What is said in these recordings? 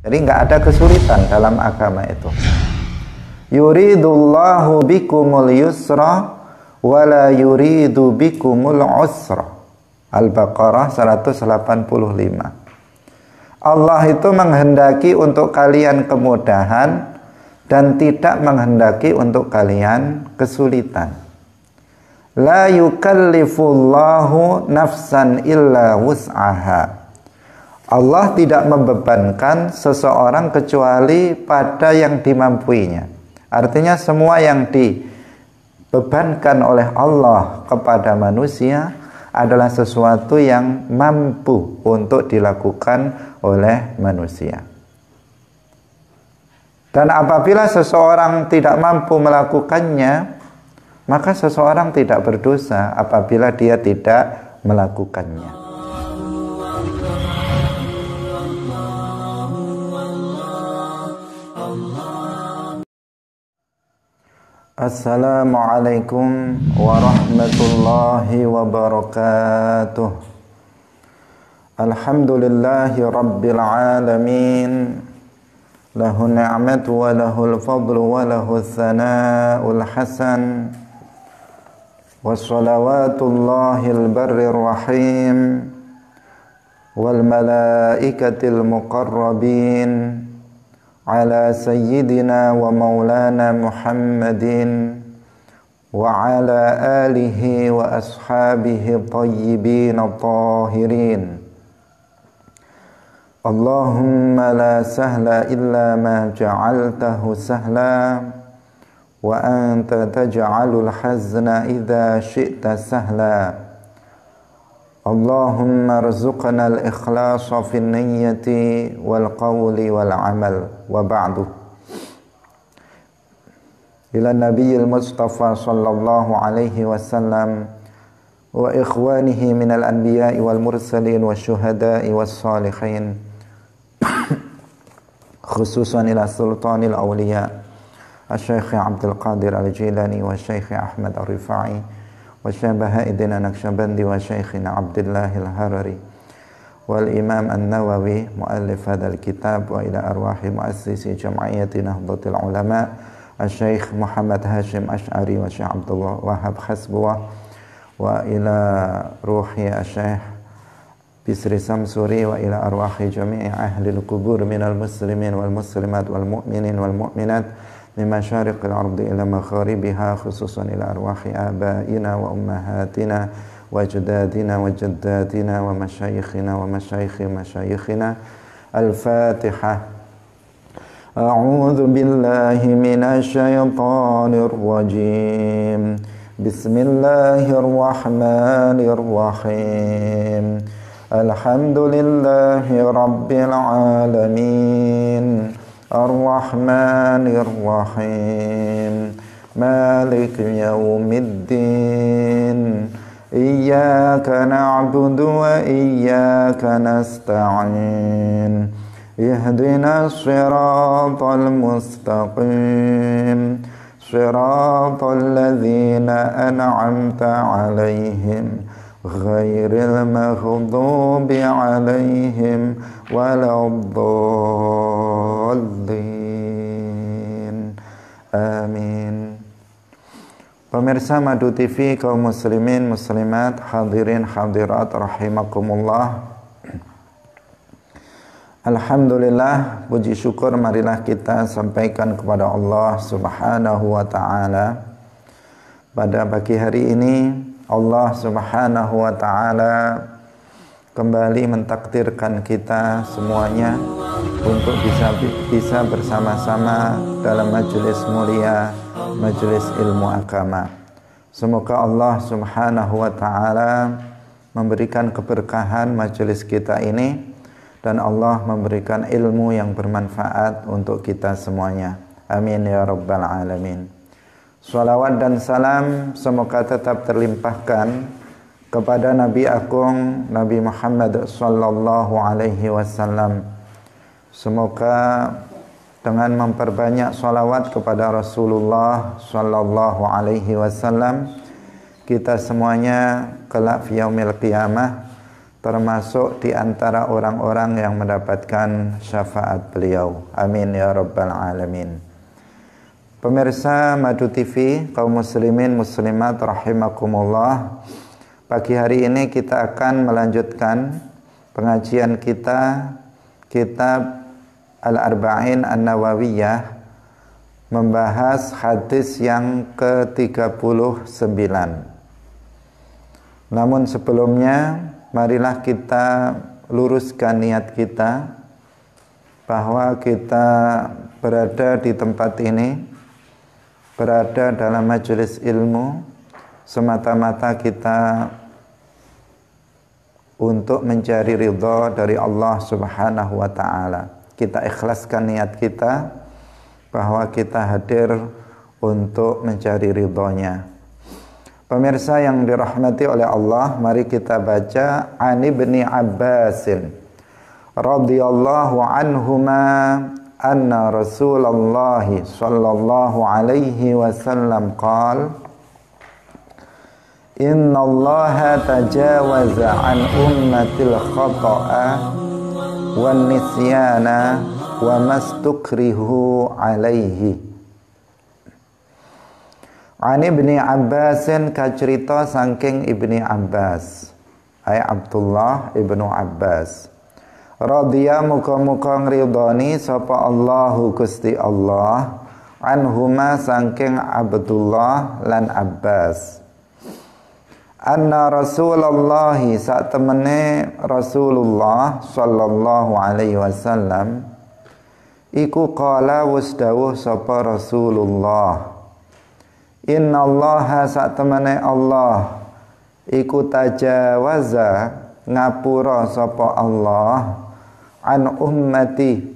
Jadi nggak ada kesulitan dalam agama itu. Yuridullahu bikumul yusra wala yuridu bikumul usra. Al-Baqarah 185. Allah itu menghendaki untuk kalian kemudahan dan tidak menghendaki untuk kalian kesulitan. La yukallifullahu nafsan illa wus'aha. Allah tidak membebankan seseorang kecuali pada yang dimampuinya. Artinya semua yang dibebankan oleh Allah kepada manusia adalah sesuatu yang mampu untuk dilakukan oleh manusia. Dan apabila seseorang tidak mampu melakukannya, maka seseorang tidak berdosa apabila dia tidak melakukannya. Assalamualaikum warahmatullahi wabarakatuh. Alhamdulillahi rabbil alamin. Lahu ni'matu wa lahul fadlu wa lahu thana'ul hasan. Wassalawatullahil barrir rahim wal malaikatil muqarrabin ala sayyidina wa maulana Muhammadin wa ala alihi wa ashabihi tayyibin tahirin. Allahumma la sahla illa ma ja'altahu sahla wa anta taj'alul hazna idza syi'ta sahla. Allahumma rzuqna al-ikhlasa fi niyyati wal qawli wal amal wa ba'du. Ila nabiyil mustafa sallallahu alaihi wasallam wa ikhwanihi minal anbiya'i wal mursalin wa syuhada'i was salihin, khususan ila sultanil awliya Asy-Syaikh Abdul Qadir Al-Jilani wa Syaikh Ahmad Ar-Rifai wa Syabahidina Naqsyabandi wa Syaikhina Abdullah Al-Harari wal Imam An-Nawawi muallif hadzal kitab wa ila arwahi muassisi jam'iyyati Nahdlatul Ulama Asy-Syaikh Muhammad Hashim Asy'ari wa Syekh Abdullah Wahab Hasbullah wa ila ruhi Asy-Syaikh Bisri Samsuri wa ila arwahi jami'i ahli al-qubur minal muslimin wal muslimat wal mu'minin wal mu'minat min masyariqil ardi ila magharibiha, khususan ila arwahi abaina wa ummahatina wa ajdadina wa jaddatina wa masyayikhina wa masyayikhi masyayikhina. Al-Fatihah. A'udzu billahi minasy syaithanir rajim. Bismillahirrahmanirrahim. Alhamdulillahi rabbil alamin. Ar-Rahmanir Rahim. Maliki yaumiddin. Iyyaka na'budu wa iyyaka nasta'in. Ihdinas siratal mustaqim. Siratal ladzina an'amta 'alaihim ghairil maghdubi 'alaihim waladdallin. Amin. Pemirsa Madu TV, kaum muslimin muslimat, hadirin hadirat rahimakumullah. Alhamdulillah, puji syukur marilah kita sampaikan kepada Allah Subhanahu wa taala. Pada pagi hari ini Allah Subhanahu wa taala kembali mentakdirkan kita semuanya untuk bisa bersama-sama dalam majelis mulia, majelis ilmu agama. Semoga Allah Subhanahu wa taala memberikan keberkahan majelis kita ini dan Allah memberikan ilmu yang bermanfaat untuk kita semuanya. Amin ya rabbal alamin. Salawat dan salam semoga tetap terlimpahkan kepada Nabi Agung Nabi Muhammad sallallahu alaihi wasallam. Semoga dengan memperbanyak salawat kepada Rasulullah sallallahu alaihi wasallam, kita semuanya kelak fi yaumil qiyamah termasuk di antara orang-orang yang mendapatkan syafaat beliau. Amin ya rabbal alamin. Pemirsa Madu TV, kaum muslimin muslimat rahimakumullah. Pagi hari ini kita akan melanjutkan pengajian kita kitab Al-Arba'in An-Nawawiyah, membahas hadis yang ke-39. Namun sebelumnya marilah kita luruskan niat kita bahwa kita berada di tempat ini, berada dalam majelis ilmu semata-mata kita untuk mencari ridha dari Allah Subhanahu wa ta'ala. Kita ikhlaskan niat kita bahwa kita hadir untuk mencari ridhonya. Pemirsa yang dirahmati oleh Allah, mari kita baca Ani bin Abbasin radhiyallahu anhuma anna Rasulullah sallallahu alaihi wasallam qala inna allaha tajawaza an ummatil khata'a wan nisyana wa mastukrihu alaihi. Ani ibni Abbasin kacerita saking ibni Abbas, ay Abdullah ibnu Abbas, radhiya muka-muka ngridhani sapa Allahu Gusti Allah anhuma saking Abdullah lan Abbas, anna Rasulullah sak temene Rasulullah sallallahu alaihi wasallam iku qala wis dawuh sapa Rasulullah, innallaha sak temene Allah iku tajawaza ngapura sapa Allah an ummati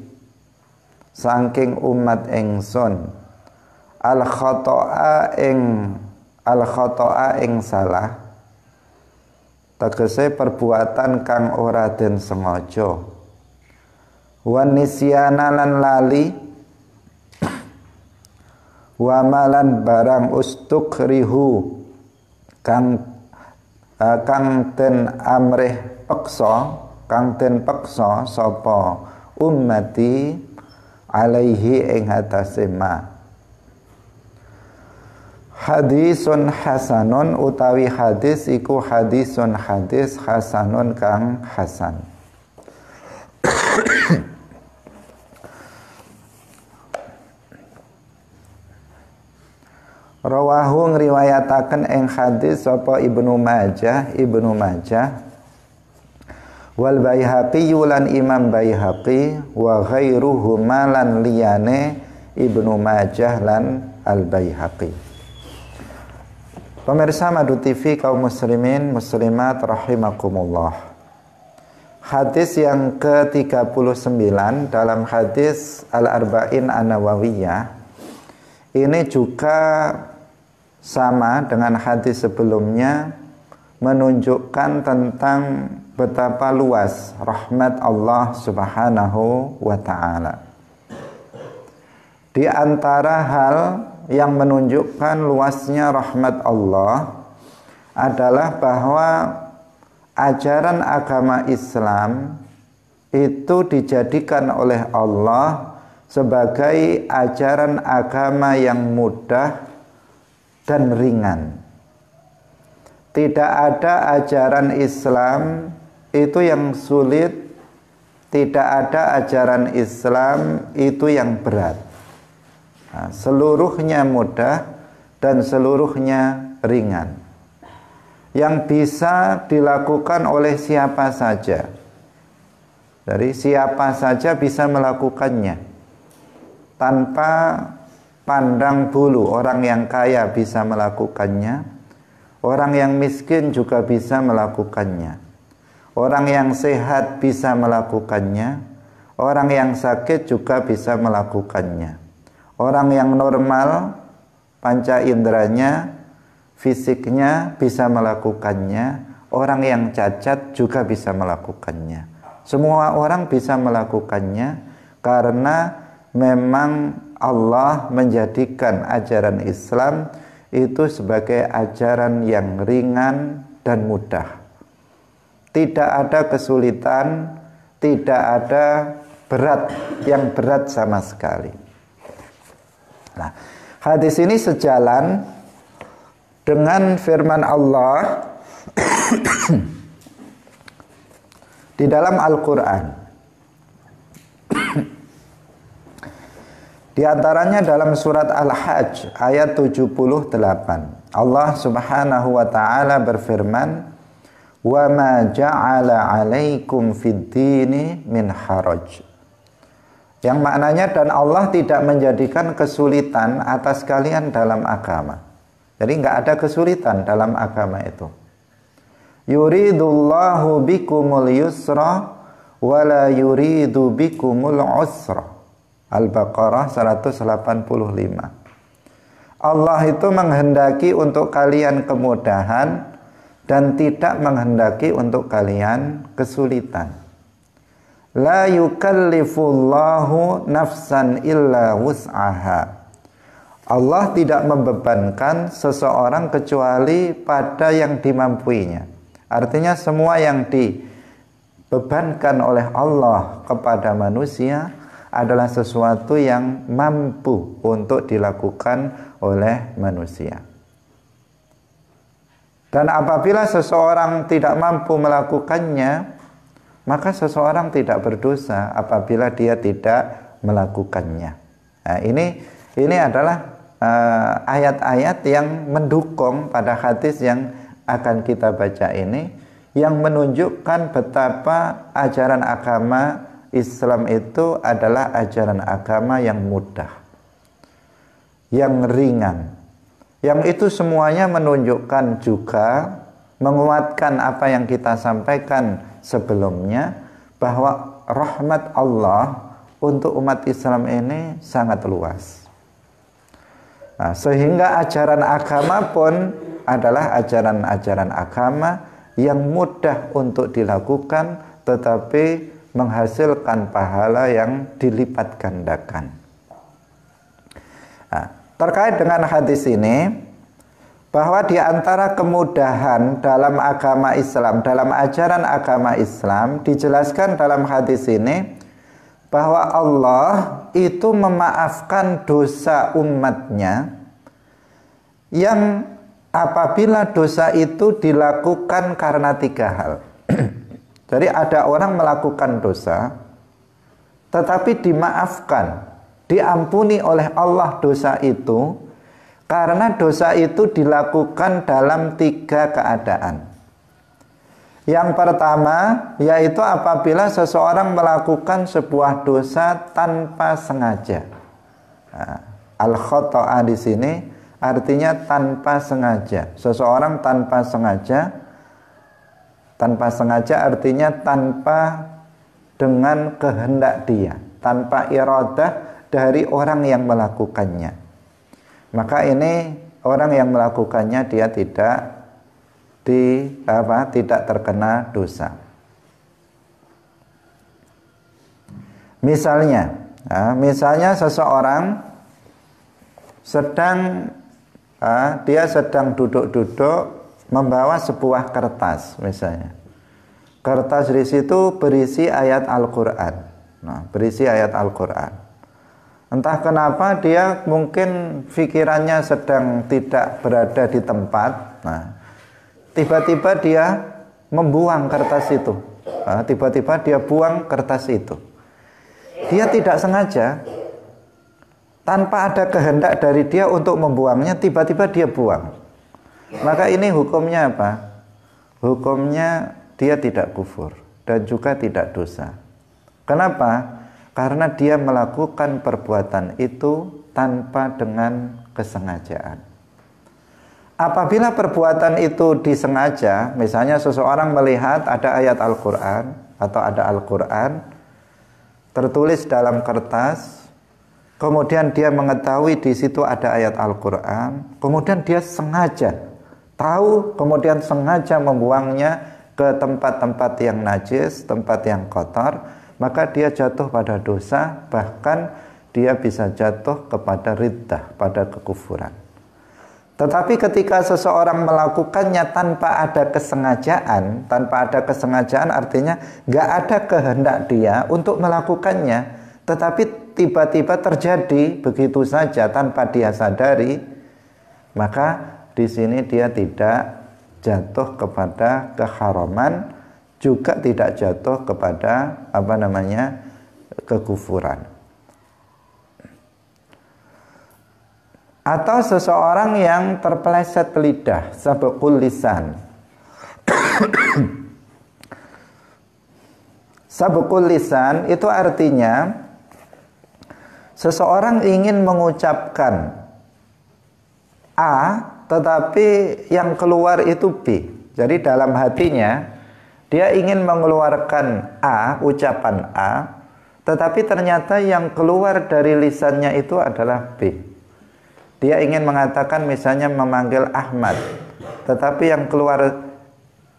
saking umat ingsun al khata'a ing salah, tegese perbuatan kang ora den sengaja, wan nisyana lan lali, wa malan barang ustukrihu kang den amrih peksa, kang den peksa sapa ummati alaihi ing atase ma. Hadisun hasanun utawi hadis iku hadisun hadis hasanun kang hasan. Rawahu ngriwayataken ing hadis sapa Ibnu Majah wal Baihaqi lan Imam Baihaqi wa ghairuhuma lan liyane Ibnu Majah lan Al Baihaqi. Pemirsa Madu TV, kaum muslimin muslimat rahimakumullah. Hadis yang ke-39 dalam hadis Al-Arba'in An-Nawawiyah ini juga sama dengan hadis sebelumnya, menunjukkan tentang betapa luas rahmat Allah Subhanahu wa ta'ala. Di antara hal yang menunjukkan luasnya rahmat Allah adalah bahwa ajaran agama Islam itu dijadikan oleh Allah sebagai ajaran agama yang mudah dan ringan. Tidak ada ajaran Islam itu yang sulit, tidak ada ajaran Islam itu yang berat. Nah, seluruhnya mudah dan seluruhnya ringan, yang bisa dilakukan oleh siapa saja. Dari siapa saja bisa melakukannya tanpa pandang bulu. Orang yang kaya bisa melakukannya, orang yang miskin juga bisa melakukannya, orang yang sehat bisa melakukannya, orang yang sakit juga bisa melakukannya, orang yang normal panca inderanya, fisiknya bisa melakukannya, orang yang cacat juga bisa melakukannya. Semua orang bisa melakukannya karena memang Allah menjadikan ajaran Islam itu sebagai ajaran yang ringan dan mudah. tidak ada kesulitan, tidak ada yang berat sama sekali. Nah, hadis ini sejalan dengan firman Allah di dalam Al-Quran. Di antaranya dalam surat Al-Hajj ayat 78. Allah Subhanahu wa taala berfirman, "Wa ma ja'ala 'alaikum fid-dini min haraj." Yang maknanya, dan Allah tidak menjadikan kesulitan atas kalian dalam agama. Jadi enggak ada kesulitan dalam agama itu. Yuridullahu bikumul yusra wa la yuridu bikumul usra. Al-Baqarah 185. Allah itu menghendaki untuk kalian kemudahan dan tidak menghendaki untuk kalian kesulitan. La yukallifullahu nafsan illa wus'aha. Allah tidak membebankan seseorang kecuali pada yang dimampuinya. Artinya semua yang dibebankan oleh Allah kepada manusia adalah sesuatu yang mampu untuk dilakukan oleh manusia. Dan apabila seseorang tidak mampu melakukannya, maka seseorang tidak berdosa apabila dia tidak melakukannya. Nah, ini adalah ayat-ayat yang mendukung pada hadis yang akan kita baca ini, yang menunjukkan betapa ajaran agama Islam itu adalah ajaran agama yang mudah, yang ringan, yang itu semuanya menunjukkan juga menguatkan apa yang kita sampaikan sebelumnya, bahwa rahmat Allah untuk umat Islam ini sangat luas. Nah, sehingga ajaran agama pun adalah ajaran-ajaran agama yang mudah untuk dilakukan, tetapi menghasilkan pahala yang dilipat gandakan. Nah, terkait dengan hadis ini, bahwa di antara kemudahan dalam agama Islam, dalam ajaran agama Islam, dijelaskan dalam hadis ini bahwa Allah itu memaafkan dosa umatnya yang apabila dosa itu dilakukan karena 3 hal. Jadi ada orang melakukan dosa, tetapi dimaafkan, diampuni oleh Allah dosa itu, karena dosa itu dilakukan dalam 3 keadaan. Yang pertama, yaitu apabila seseorang melakukan sebuah dosa tanpa sengaja. Nah, al-khoto'a di sini artinya tanpa sengaja. Seseorang tanpa sengaja. Tanpa sengaja artinya tanpa dengan kehendak dia, tanpa iradah dari orang yang melakukannya. Maka ini orang yang melakukannya dia tidak terkena dosa. Misalnya seseorang dia sedang duduk-duduk membawa sebuah kertas, misalnya. Kertas di situ berisi ayat Al-Quran. Nah, berisi ayat Al-Quran. Entah kenapa dia mungkin pikirannya sedang tidak berada di tempat. Nah, tiba-tiba dia membuang kertas itu. Nah, tiba-tiba dia buang kertas itu. Dia tidak sengaja, tanpa ada kehendak dari dia untuk membuangnya, tiba-tiba dia buang. Maka ini hukumnya apa? Hukumnya dia tidak kufur dan juga tidak dosa. Kenapa? Karena dia melakukan perbuatan itu tanpa dengan kesengajaan. Apabila perbuatan itu disengaja, misalnya seseorang melihat ada ayat Al-Quran atau ada Al-Quran tertulis dalam kertas, kemudian dia mengetahui di situ ada ayat Al-Quran, kemudian dia sengaja tahu, kemudian sengaja membuangnya ke tempat-tempat yang najis, tempat yang kotor, maka dia jatuh pada dosa, bahkan dia bisa jatuh kepada riddah, pada kekufuran. Tetapi ketika seseorang melakukannya tanpa ada kesengajaan artinya nggak ada kehendak dia untuk melakukannya, tetapi tiba-tiba terjadi begitu saja tanpa dia sadari, maka di sini dia tidak jatuh kepada keharaman, juga tidak jatuh kepada kekufuran. Atau seseorang yang terpeleset lidah, sabqul lisan. Sabqul lisan itu artinya seseorang ingin mengucapkan A, tetapi yang keluar itu B. Jadi dalam hatinya dia ingin mengeluarkan A, ucapan A, tetapi ternyata yang keluar dari lisannya itu adalah B. Dia ingin mengatakan misalnya memanggil Ahmad, tetapi yang keluar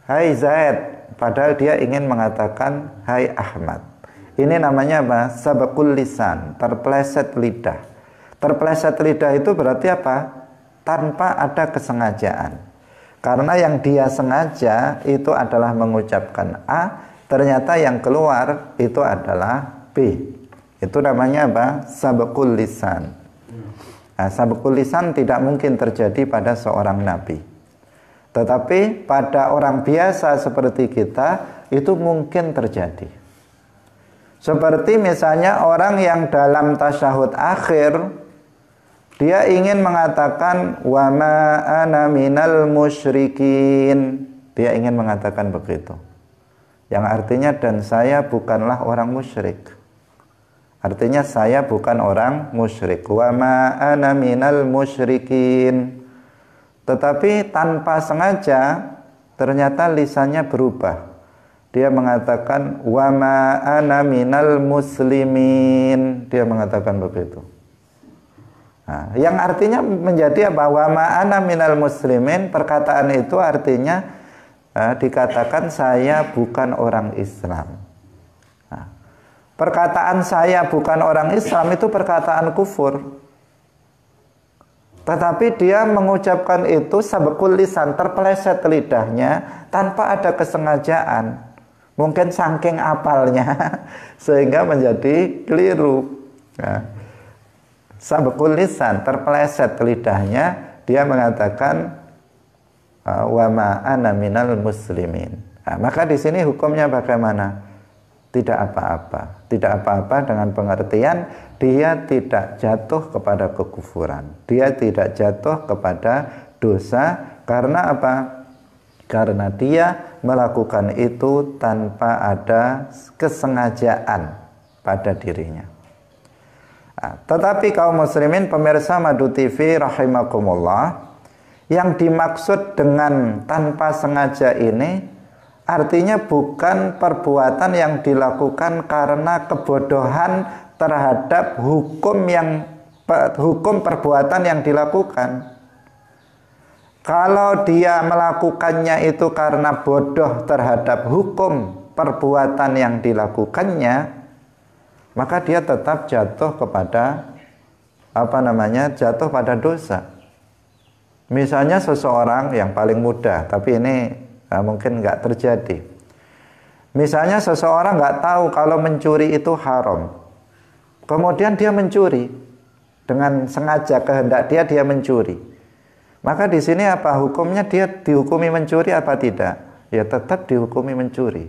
Hai Zaid, padahal dia ingin mengatakan Hai Ahmad. Ini namanya apa? Sabqul lisan, terpeleset lidah. Terpeleset lidah itu berarti apa? Tanpa ada kesengajaan. Karena yang dia sengaja itu adalah mengucapkan A, ternyata yang keluar itu adalah B. Itu namanya apa? Sabqul lisan. Nah, sabqul lisan tidak mungkin terjadi pada seorang nabi. Tetapi pada orang biasa seperti kita itu mungkin terjadi. Seperti misalnya orang yang dalam tasyahud akhir dia ingin mengatakan wa ma ana minal musyrikin. Dia ingin mengatakan begitu. Yang artinya dan saya bukanlah orang musyrik. Artinya saya bukan orang musyrik. Wa ma ana minal musyrikin. Tetapi tanpa sengaja ternyata lisannya berubah. Dia mengatakan wa ma ana minal muslimin. Dia mengatakan begitu. Nah, yang artinya menjadi apa? Wa ma ana minal muslimin. Perkataan itu artinya dikatakan saya bukan orang Islam. Perkataan saya bukan orang Islam itu perkataan kufur. Tetapi dia mengucapkan itu sabqul lisan, terpeleset lidahnya tanpa ada kesengajaan. Mungkin saking apalnya sehingga menjadi keliru. Nah, sabqul lisan, terpeleset lidahnya, dia mengatakan wa ma ana minal muslimin. Nah, maka di sini hukumnya bagaimana? Tidak apa-apa. Tidak apa-apa dengan pengertian dia tidak jatuh kepada kekufuran. Dia tidak jatuh kepada dosa. Karena apa? Karena dia melakukan itu tanpa ada kesengajaan pada dirinya. Nah, tetapi kaum muslimin pemirsa Madu TV rahimakumullah, yang dimaksud dengan tanpa sengaja ini artinya bukan perbuatan yang dilakukan karena kebodohan terhadap hukum perbuatan yang dilakukan. Kalau dia melakukannya itu karena bodoh terhadap hukum perbuatan yang dilakukannya, maka dia tetap jatuh kepada jatuh pada dosa. Misalnya seseorang yang paling mudah, tapi ini mungkin nggak terjadi. Misalnya seseorang nggak tahu kalau mencuri itu haram, kemudian dia mencuri dengan sengaja, kehendak dia mencuri. Maka di sini apa hukumnya? Dia dihukumi mencuri apa tidak? Ya tetap dihukumi mencuri.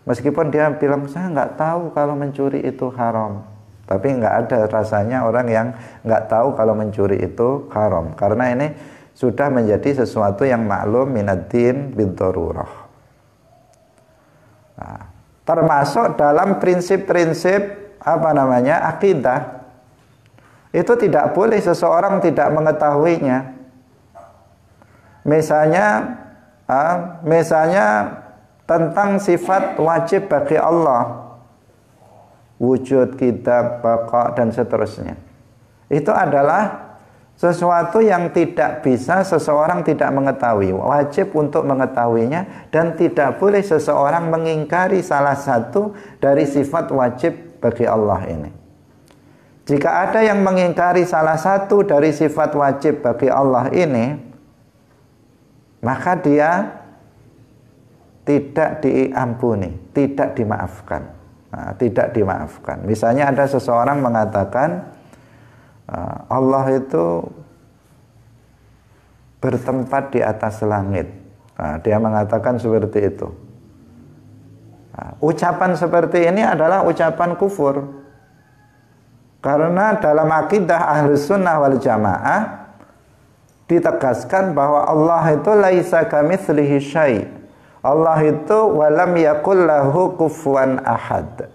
Meskipun dia bilang saya nggak tahu kalau mencuri itu haram, tapi nggak ada rasanya orang yang nggak tahu kalau mencuri itu haram, karena ini sudah menjadi sesuatu yang maklum minaddin bid-darurah. Nah, termasuk dalam prinsip-prinsip akidah, itu tidak boleh seseorang tidak mengetahuinya. Misalnya tentang sifat wajib bagi Allah, wujud, kitab, baqa, dan seterusnya. Itu adalah sesuatu yang tidak bisa seseorang tidak mengetahui. Wajib untuk mengetahuinya, dan tidak boleh seseorang mengingkari salah satu dari sifat wajib bagi Allah ini. Jika ada yang mengingkari salah satu dari sifat wajib bagi Allah ini, maka dia tidak diampuni, tidak dimaafkan. Nah, tidak dimaafkan. Misalnya ada seseorang mengatakan Allah itu bertempat di atas langit. Nah, dia mengatakan seperti itu. Nah, ucapan seperti ini adalah ucapan kufur. Karena dalam akidah Ahlus Sunnah wal Jamaah ditegaskan bahwa Allah itu laisa kamitslihi syai'. Allah itu walam yakul lahu kufuwan ahad.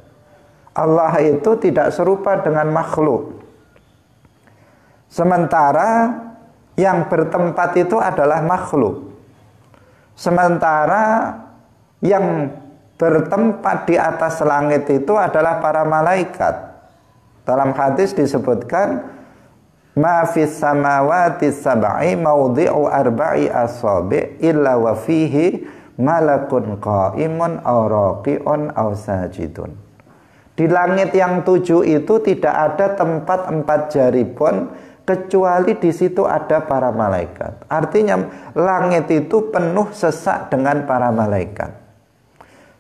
Allah itu tidak serupa dengan makhluk. Sementara yang bertempat itu adalah makhluk. Sementara yang bertempat di atas langit itu adalah para malaikat. Dalam hadis disebutkan ma fis samawati sab'i mawdi'u arba'i asabi' illa wa fihi malakun qa'imun aw raqi'un aw sajidun. Di langit yang 7 itu tidak ada tempat 4 jari pun kecuali di situ ada para malaikat. Artinya langit itu penuh sesak dengan para malaikat.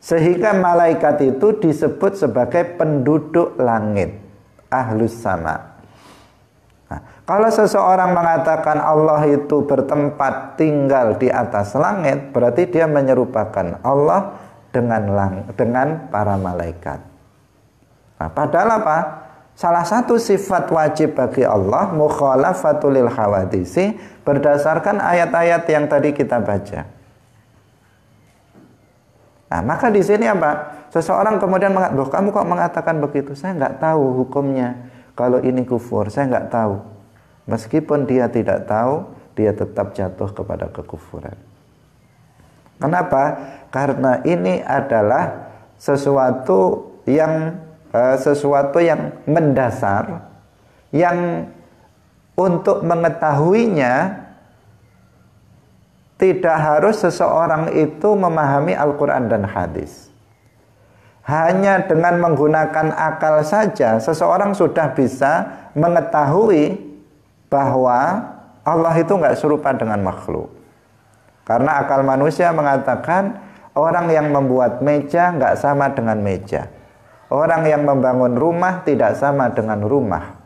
Sehingga malaikat itu disebut sebagai penduduk langit, ahlus sama. Nah, kalau seseorang mengatakan Allah itu bertempat tinggal di atas langit, berarti dia menyerupakan Allah dengan para malaikat. Nah, padahal apa? Salah satu sifat wajib bagi Allah mukhalafatul lil hawadisi berdasarkan ayat-ayat yang tadi kita baca. Nah, maka di sini apa? Seseorang kemudian mengatakan, "Loh, kamu kok mengatakan begitu? Saya nggak tahu hukumnya. Kalau ini kufur, saya nggak tahu." Meskipun dia tidak tahu, dia tetap jatuh kepada kekufuran. Kenapa? Karena ini adalah sesuatu yang mendasar, yang untuk mengetahuinya tidak harus seseorang itu memahami Al-Quran dan hadis. Hanya dengan menggunakan akal saja seseorang sudah bisa mengetahui bahwa Allah itu nggak serupa dengan makhluk. Karena akal manusia mengatakan orang yang membuat meja nggak sama dengan meja. Orang yang membangun rumah tidak sama dengan rumah.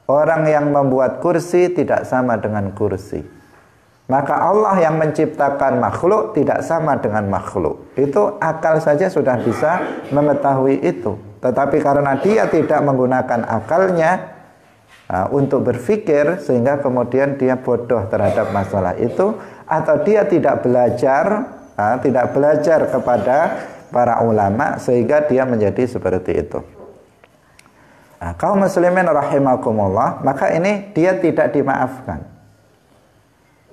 Orang yang membuat kursi tidak sama dengan kursi. Maka Allah yang menciptakan makhluk tidak sama dengan makhluk. Itu akal saja sudah bisa mengetahui itu. Tetapi karena dia tidak menggunakan akalnya untuk berpikir, sehingga kemudian dia bodoh terhadap masalah itu, atau dia tidak belajar kepada para ulama sehingga dia menjadi seperti itu. Nah, kaum muslimin rahimakumullah, maka ini dia tidak dimaafkan.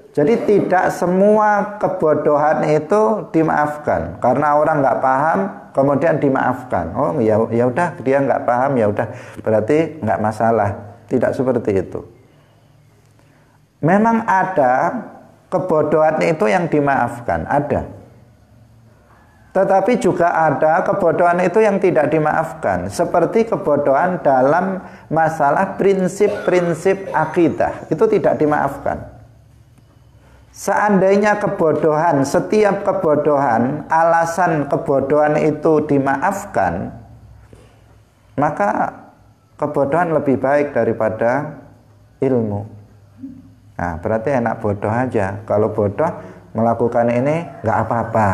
Jadi tidak semua kebodohan itu dimaafkan karena orang nggak paham kemudian dimaafkan. Oh ya udah, dia nggak paham, ya udah berarti nggak masalah. Tidak seperti itu. Memang ada kebodohan itu yang dimaafkan, ada. Tetapi juga ada kebodohan itu yang tidak dimaafkan, seperti kebodohan dalam masalah prinsip-prinsip akidah, itu tidak dimaafkan. Seandainya kebodohan, setiap kebodohan, alasan kebodohan itu dimaafkan, maka kebodohan lebih baik daripada ilmu. Nah, berarti enak bodoh aja. Kalau bodoh melakukan ini nggak apa-apa,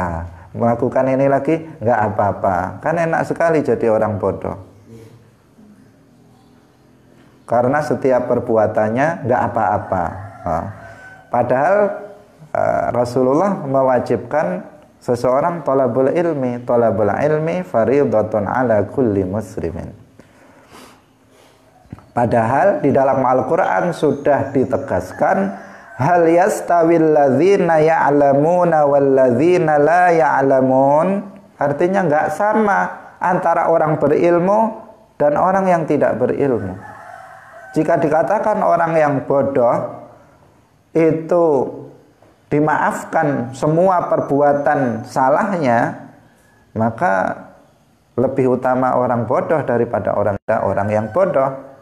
melakukan ini lagi nggak apa-apa. Kan enak sekali jadi orang bodoh. Karena setiap perbuatannya nggak apa-apa. Nah, padahal Rasulullah mewajibkan seseorang talabul ilmi fardhatun ala kulli muslimin. Padahal di dalam Al-Quran sudah ditegaskan hal yastawil ladzina ya'lamuna wal ladzina la ya'lamun. Artinya nggak sama antara orang berilmu dan orang yang tidak berilmu. Jika dikatakan orang yang bodoh itu dimaafkan semua perbuatan salahnya, maka lebih utama orang bodoh daripada orang yang bodoh.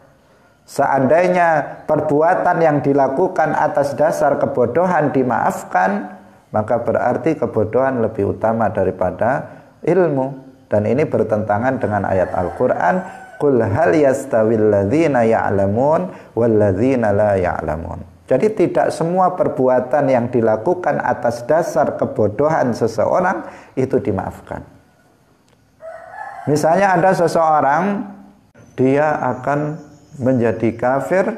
Seandainya perbuatan yang dilakukan atas dasar kebodohan dimaafkan, maka berarti kebodohan lebih utama daripada ilmu. Dan ini bertentangan dengan ayat Al-Quran, qul hal yastawil ladzina ya'lamun wal ladzina la ya'lamun. Jadi tidak semua perbuatan yang dilakukan atas dasar kebodohan seseorang itu dimaafkan. Misalnya ada seseorang, dia akan menjadi kafir,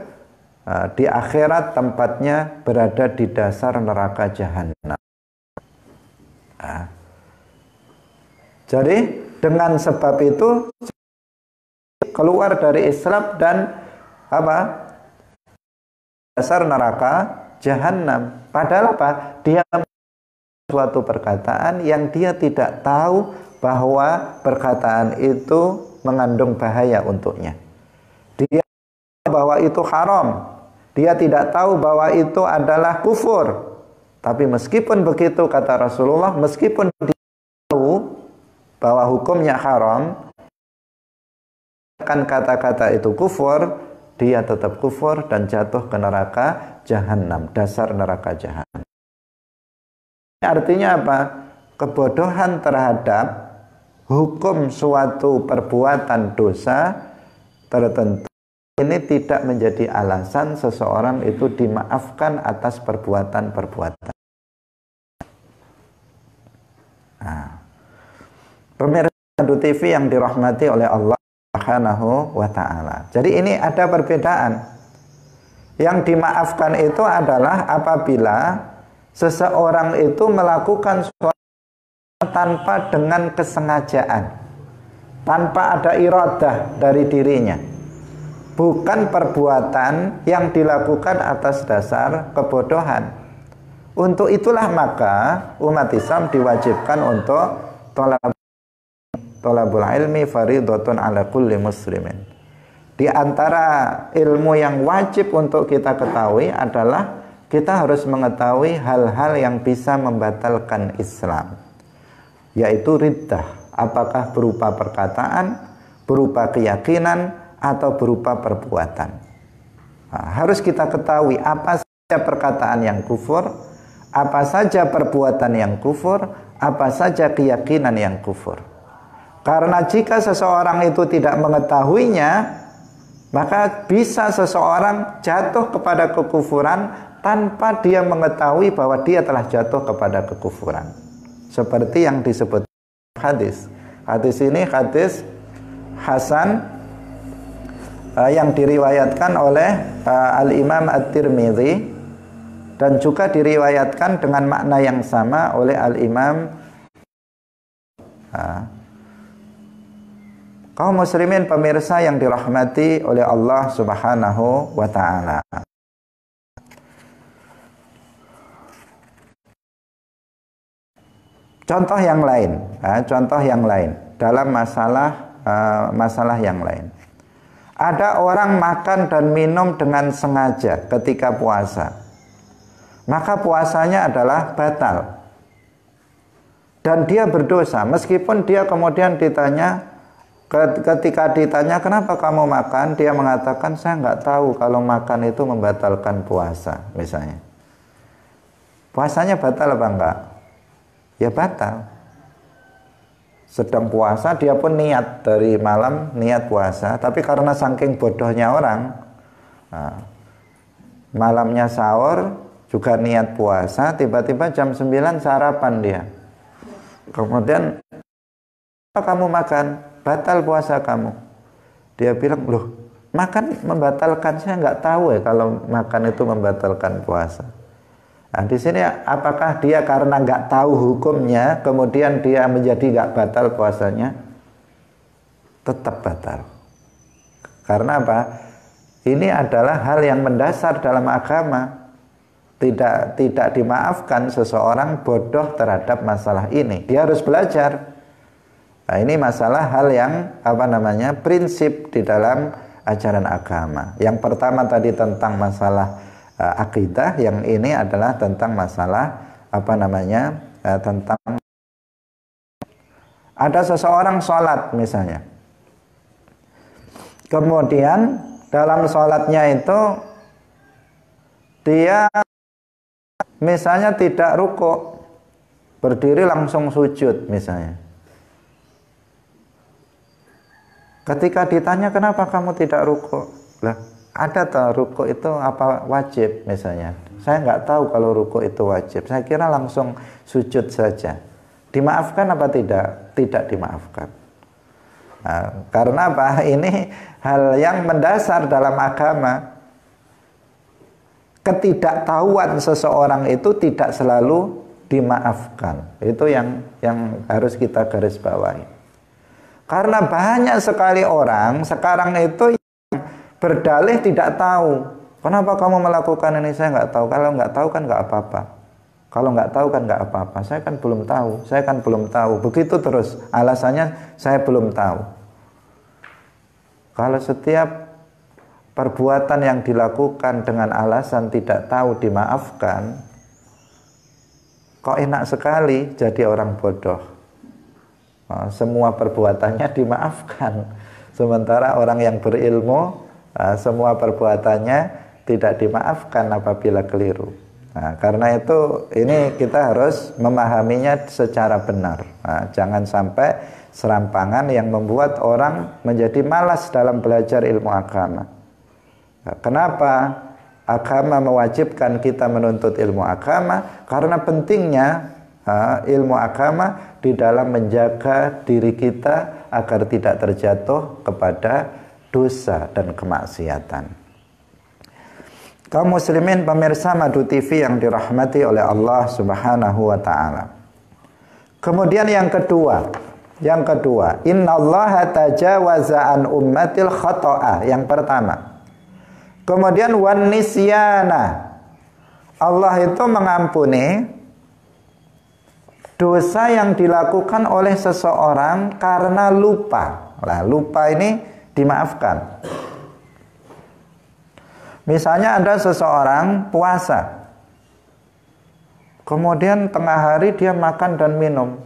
di akhirat tempatnya berada di dasar neraka jahanam. Jadi dengan sebab itu keluar dari Islam dan dasar neraka jahanam. Padahal dia suatu perkataan yang dia tidak tahu bahwa perkataan itu mengandung bahaya untuknya. Dia tahu bahwa itu haram. Dia tidak tahu bahwa itu adalah kufur. Tapi meskipun begitu, kata Rasulullah, meskipun dia tahu bahwa hukumnya haram, kan kata-kata itu kufur, dia tetap kufur dan jatuh ke neraka jahanam, dasar neraka jahanam. Artinya apa? Kebodohan terhadap hukum suatu perbuatan dosa tertentu ini tidak menjadi alasan seseorang itu dimaafkan atas perbuatan-perbuatan. Pemirsa Adu TV yang dirahmati oleh Allah Subhanahu wa ta'ala. Jadi ini ada perbedaan. Yang dimaafkan itu adalah apabila seseorang itu melakukan suatu tanpa dengan kesengajaan, tanpa ada iradah dari dirinya, bukan perbuatan yang dilakukan atas dasar kebodohan. Untuk itulah maka umat Islam diwajibkan untuk thalabul ilmi fardhatun ala kulli muslimin. Di antara ilmu yang wajib untuk kita ketahui adalah kita harus mengetahui hal-hal yang bisa membatalkan Islam, yaitu riddah, apakah berupa perkataan, berupa keyakinan, atau berupa perbuatan. Harus kita ketahui apa saja perkataan yang kufur, apa saja perbuatan yang kufur, apa saja keyakinan yang kufur. Karena jika seseorang itu tidak mengetahuinya, maka bisa seseorang jatuh kepada kekufuran tanpa dia mengetahui bahwa dia telah jatuh kepada kekufuran. Seperti yang disebut hadis. Hadis ini hadis hasan yang diriwayatkan oleh Al-Imam At-Tirmidzi dan juga diriwayatkan dengan makna yang sama oleh Al-Imam kaum muslimin pemirsa yang dirahmati oleh Allah Subhanahu wa ta'ala. Contoh yang lain dalam masalah yang lain. Ada orang makan dan minum dengan sengaja ketika puasa, maka puasanya adalah batal dan dia berdosa. Meskipun dia kemudian ditanya, ketika ditanya kenapa kamu makan, dia mengatakan saya nggak tahu kalau makan itu membatalkan puasa. Misalnya puasanya batal apa enggak? Ya batal. Sedang puasa dia pun niat dari malam niat puasa, tapi karena saking bodohnya orang, malamnya sahur juga niat puasa, tiba-tiba jam 9 sarapan dia. Kemudian apa kamu makan? Batal puasa kamu. Dia bilang, loh makan membatalkan, saya nggak tahu ya kalau makan itu membatalkan puasa. Nah, di sini apakah dia karena nggak tahu hukumnya kemudian dia menjadi nggak batal puasanya? Tetap batal. Karena apa? Ini adalah hal yang mendasar dalam agama. Tidak dimaafkan seseorang bodoh terhadap masalah ini. Dia harus belajar. Nah, ini masalah hal yang prinsip di dalam ajaran agama. Yang pertama tadi tentang masalah akidah, yang ini adalah tentang masalah tentang ada seseorang sholat misalnya, kemudian dalam sholatnya itu dia misalnya tidak rukuk, berdiri langsung sujud misalnya. Ketika ditanya kenapa kamu tidak rukuk, lah ada tak rukuk itu apa wajib misalnya? Saya nggak tahu kalau rukuk itu wajib. Saya kira langsung sujud saja. Dimaafkan apa tidak? Tidak dimaafkan. Nah, karena apa? Ini hal yang mendasar dalam agama. Ketidaktahuan seseorang itu tidak selalu dimaafkan. Itu yang harus kita garis bawahi. Karena banyak sekali orang sekarang itu yang berdalih tidak tahu. Kenapa kamu melakukan ini? Saya nggak tahu. Kalau nggak tahu kan nggak apa-apa. Kalau nggak tahu kan nggak apa-apa. Saya kan belum tahu. Saya kan belum tahu. Begitu terus. Alasannya saya belum tahu. Kalau setiap perbuatan yang dilakukan dengan alasan tidak tahu dimaafkan, kok enak sekali jadi orang bodoh. Semua perbuatannya dimaafkan. Sementara orang yang berilmu, semua perbuatannya tidak dimaafkan apabila keliru. Nah, karena itu ini kita harus memahaminya secara benar. Nah, jangan sampai serampangan yang membuat orang menjadi malas dalam belajar ilmu agama. Nah, kenapa agama mewajibkan kita menuntut ilmu agama? Karena pentingnya ilmu agama di dalam menjaga diri kita agar tidak terjatuh kepada dosa dan kemaksiatan. Kaum muslimin pemirsa Madu TV yang dirahmati oleh Allah Subhanahu wa taala. Kemudian yang kedua, innallaha tajawaza an ummatil khata'a, yang pertama. Kemudian wan nisyana. Allah itu mengampuni dosa yang dilakukan oleh seseorang karena lupa. Nah, lupa ini dimaafkan. Misalnya ada seseorang puasa, kemudian tengah hari dia makan dan minum,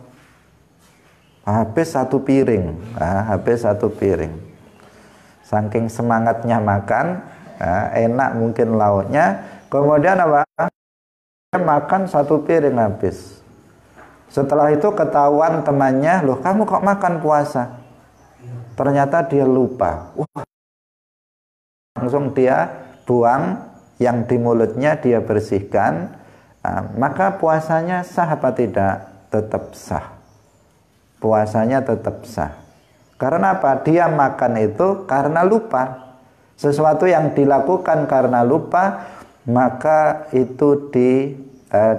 habis satu piring, saking semangatnya makan, enak mungkin lauknya, kemudian apa? Makan satu piring habis. Setelah itu ketahuan temannya, loh kamu kok makan puasa? Ternyata dia lupa. Langsung dia buang yang di mulutnya, dia bersihkan. Maka puasanya sah apa tidak? Tetap sah. Puasanya tetap sah. Karena apa? Dia makan itu karena lupa. Sesuatu yang dilakukan karena lupa, maka itu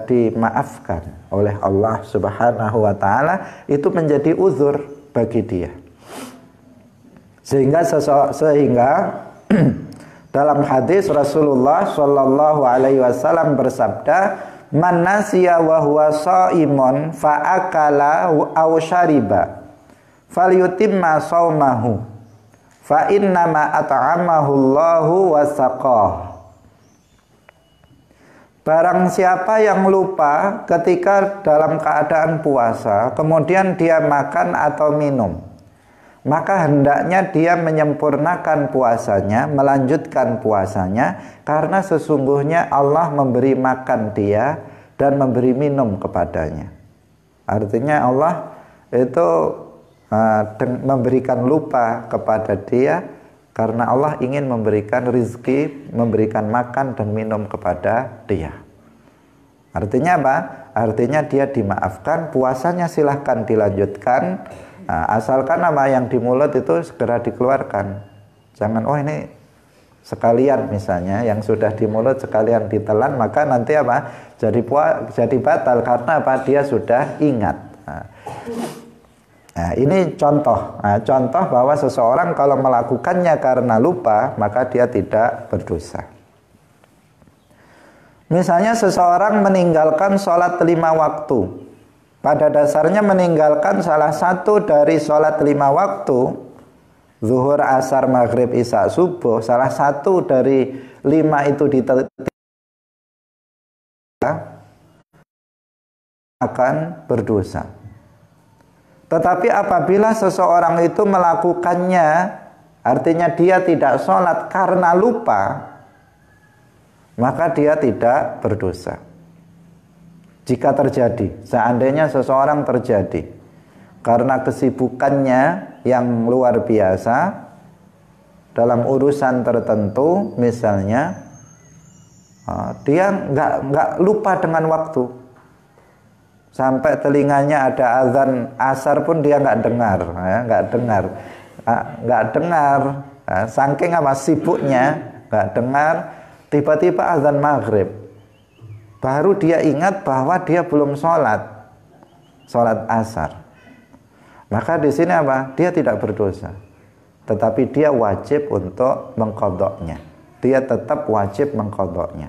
dimaafkan oleh Allah Subhanahu wa taala. Itu menjadi uzur bagi dia. Sehingga dalam hadis Rasulullah Shallallahu Alaihi Wasallam bersabda, "Man nasiya wa huwa shaimun fa akala aw shariba, falyutimma shaumahu, fa innama at'amahu Allahu wa saqah." Barang siapa yang lupa ketika dalam keadaan puasa, kemudian dia makan atau minum, maka hendaknya dia menyempurnakan puasanya, melanjutkan puasanya, karena sesungguhnya Allah memberi makan dia dan memberi minum kepadanya. Artinya Allah itu memberikan lupa kepada dia karena Allah ingin memberikan rizki, memberikan makan dan minum kepada dia. Artinya apa? Artinya dia dimaafkan, puasanya silahkan dilanjutkan. Asalkan nama yang di mulut itu segera dikeluarkan. Jangan, oh ini sekalian misalnya, yang sudah di mulut sekalian ditelan, maka nanti apa? Jadi batal karena apa? Dia sudah ingat. Nah, ini contoh. Contoh bahwa seseorang kalau melakukannya karena lupa, maka dia tidak berdosa. Misalnya seseorang meninggalkan sholat 5 waktu. Pada dasarnya meninggalkan salah satu dari sholat 5 waktu, zuhur, asar, maghrib, isya, subuh, salah satu dari 5 itu akan berdosa. Tetapi apabila seseorang itu melakukannya artinya dia tidak sholat karena lupa, maka dia tidak berdosa. Jika terjadi, seandainya seseorang terjadi karena kesibukannya yang luar biasa dalam urusan tertentu, misalnya dia nggak lupa dengan waktu, sampai telinganya ada azan asar pun dia nggak dengar, saking apa sibuknya nggak dengar. Tiba-tiba azan maghrib, baru dia ingat bahwa dia belum sholat asar. Maka di sini apa? Dia tidak berdosa, tetapi dia wajib untuk mengqadha'nya. Dia tetap wajib mengqadha'nya.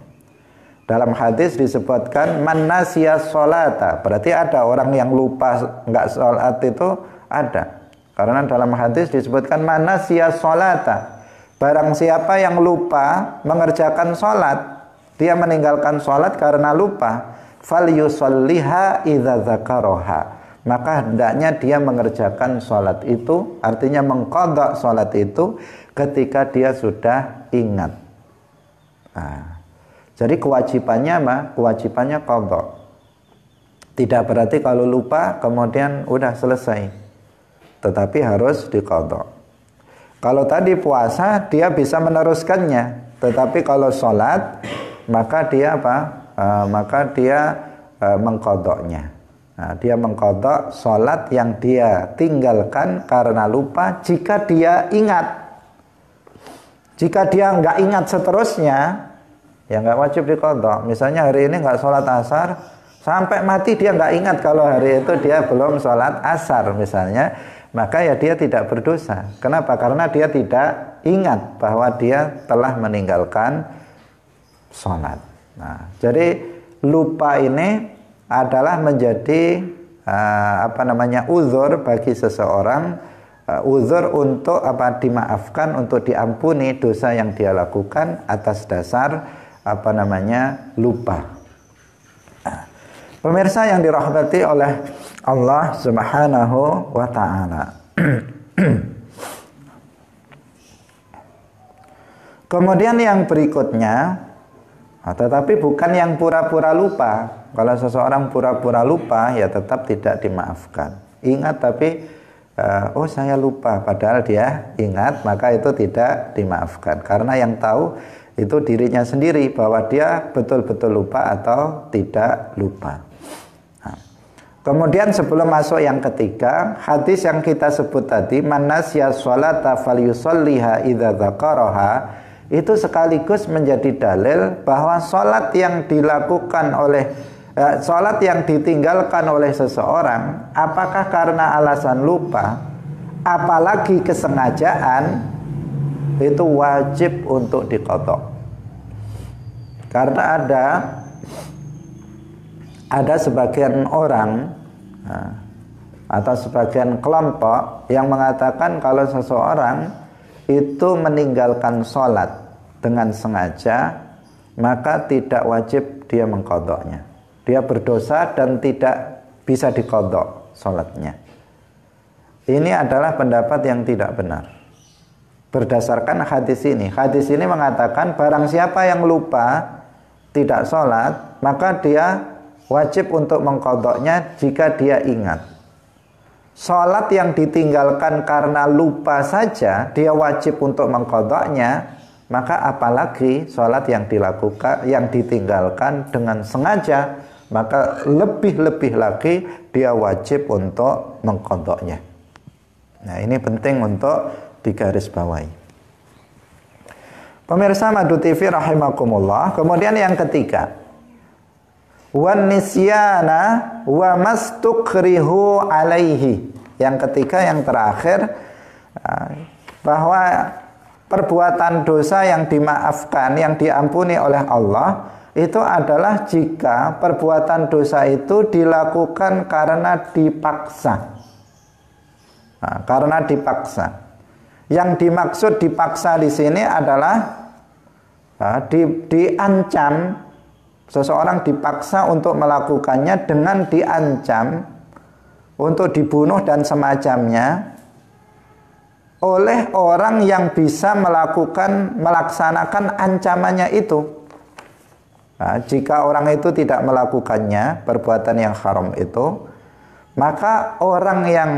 Dalam hadis disebutkan man nasiya sholata, berarti ada orang yang lupa nggak sholat, itu ada. Karena dalam hadis disebutkan man nasiya sholata, barang siapa yang lupa mengerjakan sholat, dia meninggalkan sholat karena lupa, falyusalliha idza dzakaraha, maka hendaknya dia mengerjakan sholat itu, artinya mengqadha sholat itu ketika dia sudah ingat. Jadi kewajibannya apa? Kewajibannya qadha. Tidak berarti kalau lupa kemudian udah selesai, tetapi harus diqadha. Kalau tadi puasa dia bisa meneruskannya, tetapi kalau sholat maka dia apa? Maka dia mengqadha'nya. Dia mengqadha' sholat yang dia tinggalkan karena lupa jika dia ingat. Jika dia nggak ingat seterusnya, ya nggak wajib diqadha'. Misalnya hari ini nggak sholat asar, sampai mati dia nggak ingat kalau hari itu dia belum sholat asar misalnya, maka ya dia tidak berdosa. Kenapa? Karena dia tidak ingat bahwa dia telah meninggalkan sholat. Nah, jadi lupa ini adalah menjadi uzur bagi seseorang, uzur untuk dimaafkan, untuk diampuni dosa yang dia lakukan atas dasar lupa. Pemirsa yang dirahmati oleh Allah Subhanahu wa ta'ala. Kemudian yang berikutnya, tetapi bukan yang pura-pura lupa. Kalau seseorang pura-pura lupa, ya tetap tidak dimaafkan. Ingat tapi saya lupa, padahal dia ingat, maka itu tidak dimaafkan. Karena yang tahu itu dirinya sendiri bahwa dia betul-betul lupa atau tidak lupa. Kemudian sebelum masuk yang ketiga, hadis yang kita sebut tadi, man nasiya sholata falyusalliha idza dzakaraha, itu sekaligus menjadi dalil bahwa sholat yang dilakukan oleh sholat yang ditinggalkan oleh seseorang, apakah karena alasan lupa, apalagi kesengajaan, itu wajib untuk diqadha. Karena ada sebagian orang atau sebagian kelompok yang mengatakan kalau seseorang itu meninggalkan sholat dengan sengaja, maka tidak wajib dia mengqadha'nya. Dia berdosa dan tidak bisa diqadha' sholatnya. Ini adalah pendapat yang tidak benar. Berdasarkan hadis ini mengatakan barang siapa yang lupa tidak sholat, maka dia wajib untuk mengqadha'nya jika dia ingat. Sholat yang ditinggalkan karena lupa saja dia wajib untuk mengqadha'nya, maka apalagi sholat yang ditinggalkan dengan sengaja, maka lebih-lebih lagi dia wajib untuk mengqadha'nya. Nah, ini penting untuk digarisbawahi. Pemirsa Madu TV rahimakumullah. Kemudian yang ketiga, wan nisyana wa mastukrihu alaihi. Yang ketiga, yang terakhir, bahwa perbuatan dosa yang dimaafkan, yang diampuni oleh Allah, itu adalah jika perbuatan dosa itu dilakukan karena dipaksa. Karena dipaksa. Yang dimaksud dipaksa di sini adalah diancam. Seseorang dipaksa untuk melakukannya dengan diancam untuk dibunuh dan semacamnya, oleh orang yang bisa melaksanakan ancamannya itu. Nah, jika orang itu tidak melakukannya, perbuatan yang haram itu, maka orang yang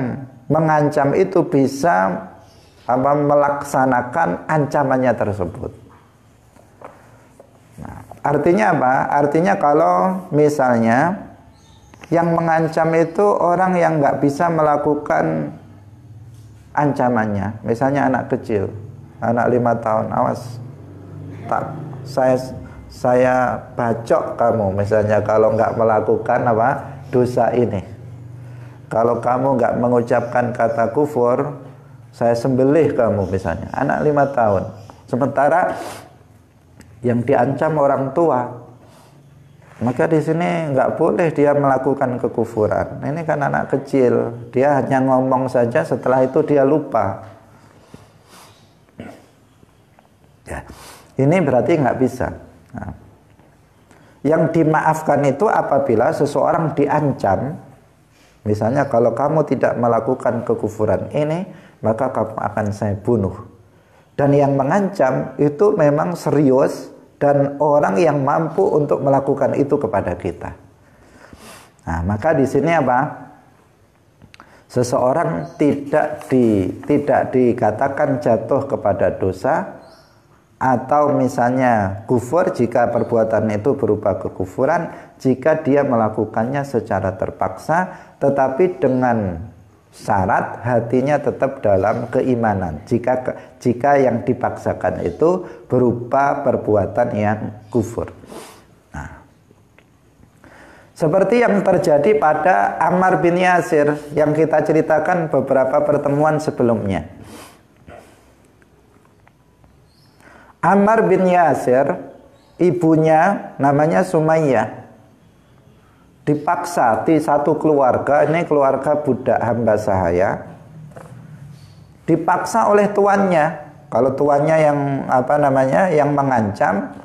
mengancam itu bisa melaksanakan ancamannya tersebut. Nah, artinya apa? Artinya kalau misalnya yang mengancam itu orang yang nggak bisa melakukan ancamannya, misalnya anak kecil, anak 5 tahun, awas, tak, saya bacok kamu, misalnya kalau nggak melakukan dosa ini. Kalau kamu nggak mengucapkan kata kufur, saya sembelih kamu, misalnya anak 5 tahun. Sementara yang diancam orang tua, maka di sini nggak boleh dia melakukan kekufuran. Ini kan anak kecil, dia hanya ngomong saja, setelah itu dia lupa. Ya, ini berarti nggak bisa. Nah, yang dimaafkan itu apabila seseorang diancam, misalnya kalau kamu tidak melakukan kekufuran ini, maka kamu akan saya bunuh. Dan yang mengancam itu memang serius, dan orang yang mampu untuk melakukan itu kepada kita. Nah, maka di sini apa? Seseorang tidak dikatakan jatuh kepada dosa, atau misalnya kufur jika perbuatan itu berupa kekufuran, jika dia melakukannya secara terpaksa, tetapi dengan syarat hatinya tetap dalam keimanan. Jika yang dipaksakan itu berupa perbuatan yang kufur. Nah, seperti yang terjadi pada Ammar bin Yasir yang kita ceritakan beberapa pertemuan sebelumnya. Ammar bin Yasir, ibunya namanya Sumayyah, dipaksa di satu keluarga, ini keluarga budak hamba sahaya, dipaksa oleh tuannya. Kalau tuannya yang mengancam,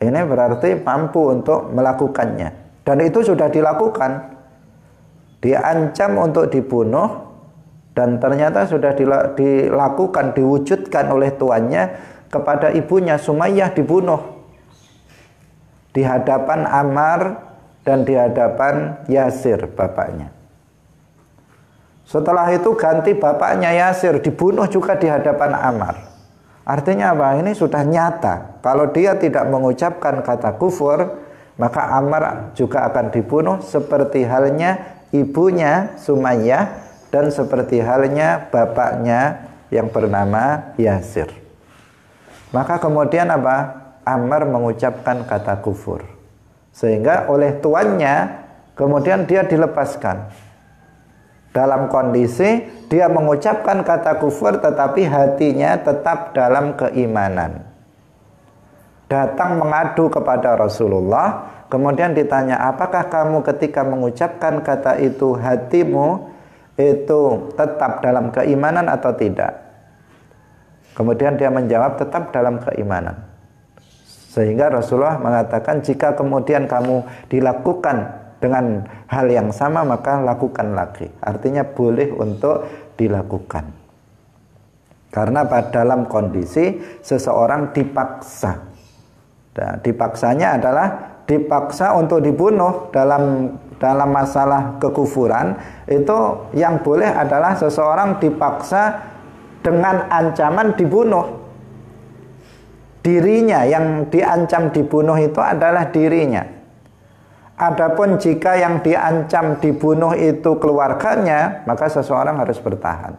ini berarti mampu untuk melakukannya, dan itu sudah dilakukan. Diancam untuk dibunuh, dan ternyata sudah dilakukan, diwujudkan oleh tuannya kepada ibunya. Sumayyah dibunuh di hadapan Ammar dan di hadapan Yasir, bapaknya. Setelah itu ganti bapaknya Yasir, dibunuh juga di hadapan Ammar. Artinya apa? Ini sudah nyata. Kalau dia tidak mengucapkan kata kufur, maka Ammar juga akan dibunuh, seperti halnya ibunya Sumayyah dan seperti halnya bapaknya yang bernama Yasir. Maka kemudian apa? Ammar mengucapkan kata kufur, sehingga oleh tuannya kemudian dia dilepaskan. Dalam kondisi dia mengucapkan kata kufur, tetapi hatinya tetap dalam keimanan. Datang mengadu kepada Rasulullah, kemudian ditanya, apakah kamu ketika mengucapkan kata itu hatimu itu tetap dalam keimanan atau tidak? Kemudian dia menjawab, tetap dalam keimanan. Sehingga Rasulullah mengatakan, jika kemudian kamu dilakukan dengan hal yang sama, maka lakukan lagi. Artinya boleh untuk dilakukan. Karena pada dalam kondisi seseorang dipaksa. Nah, dipaksanya adalah dipaksa untuk dibunuh. Dalam masalah kekufuran itu yang boleh adalah seseorang dipaksa dengan ancaman dibunuh. Dirinya yang diancam dibunuh itu adalah dirinya. Adapun jika yang diancam dibunuh itu keluarganya, maka seseorang harus bertahan.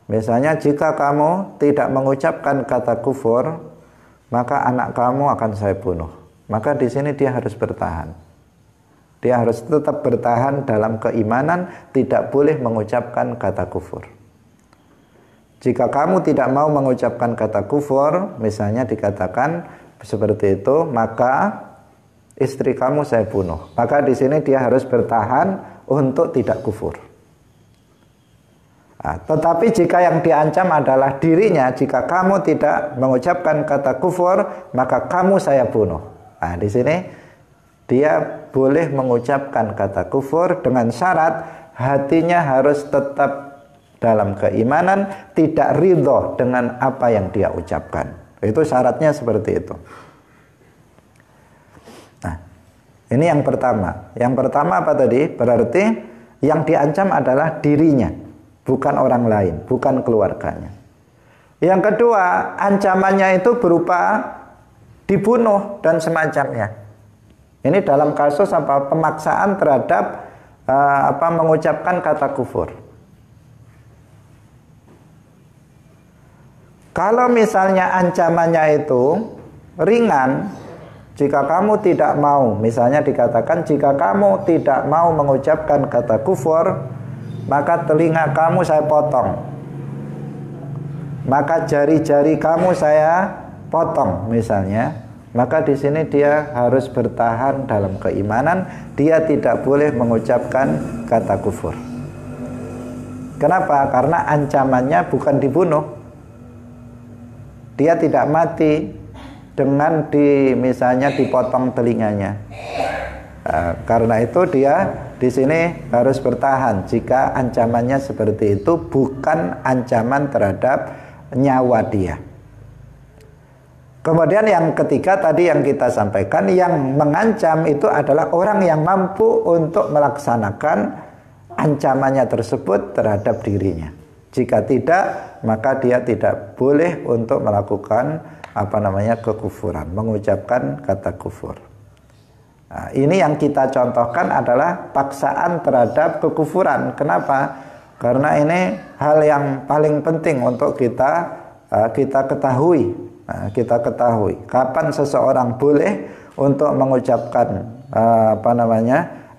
Misalnya jika kamu tidak mengucapkan kata kufur, maka anak kamu akan saya bunuh. Maka di sini dia harus bertahan. Dia harus tetap bertahan dalam keimanan, tidak boleh mengucapkan kata kufur. Jika kamu tidak mau mengucapkan kata kufur, misalnya dikatakan seperti itu, maka istri kamu saya bunuh. Maka di sini dia harus bertahan untuk tidak kufur. Nah, tetapi jika yang diancam adalah dirinya, jika kamu tidak mengucapkan kata kufur, maka kamu saya bunuh. Nah, di sini dia boleh mengucapkan kata kufur dengan syarat hatinya harus tetap dalam keimanan, tidak ridho dengan apa yang dia ucapkan. Itu syaratnya seperti itu. Nah, ini yang pertama. Yang pertama apa tadi? Berarti yang diancam adalah dirinya, bukan orang lain, bukan keluarganya. Yang kedua, ancamannya itu berupa dibunuh dan semacamnya. Ini dalam kasus pemaksaan terhadap mengucapkan kata kufur. Kalau misalnya ancamannya itu ringan, jika kamu tidak mau, misalnya dikatakan jika kamu tidak mau mengucapkan kata kufur, maka telinga kamu saya potong, maka jari-jari kamu saya potong misalnya, maka di sini dia harus bertahan dalam keimanan, dia tidak boleh mengucapkan kata kufur. Kenapa? Karena ancamannya bukan dibunuh. Dia tidak mati dengan misalnya dipotong telinganya. Karena itu dia di sini harus bertahan jika ancamannya seperti itu bukan ancaman terhadap nyawa dia. Kemudian yang ketiga tadi yang kita sampaikan, yang mengancam itu adalah orang yang mampu untuk melaksanakan ancamannya tersebut terhadap dirinya. Jika tidak, maka dia tidak boleh untuk melakukan kekufuran, mengucapkan kata kufur. Nah, ini yang kita contohkan adalah paksaan terhadap kekufuran. Kenapa? Karena ini hal yang paling penting untuk kita ketahui. Nah, kita ketahui kapan seseorang boleh untuk mengucapkan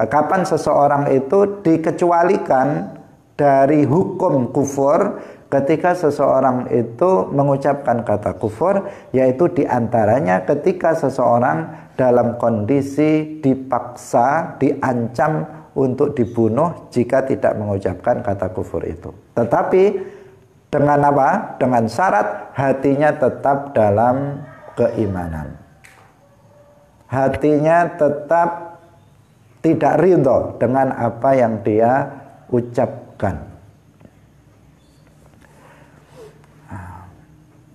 kapan seseorang itu dikecualikan dari hukum kufur ketika seseorang itu mengucapkan kata kufur, yaitu diantaranya ketika seseorang dalam kondisi dipaksa, diancam untuk dibunuh jika tidak mengucapkan kata kufur itu. Tetapi dengan apa? Dengan syarat hatinya tetap dalam keimanan. Hatinya tetap tidak ridho dengan apa yang dia ucapkan.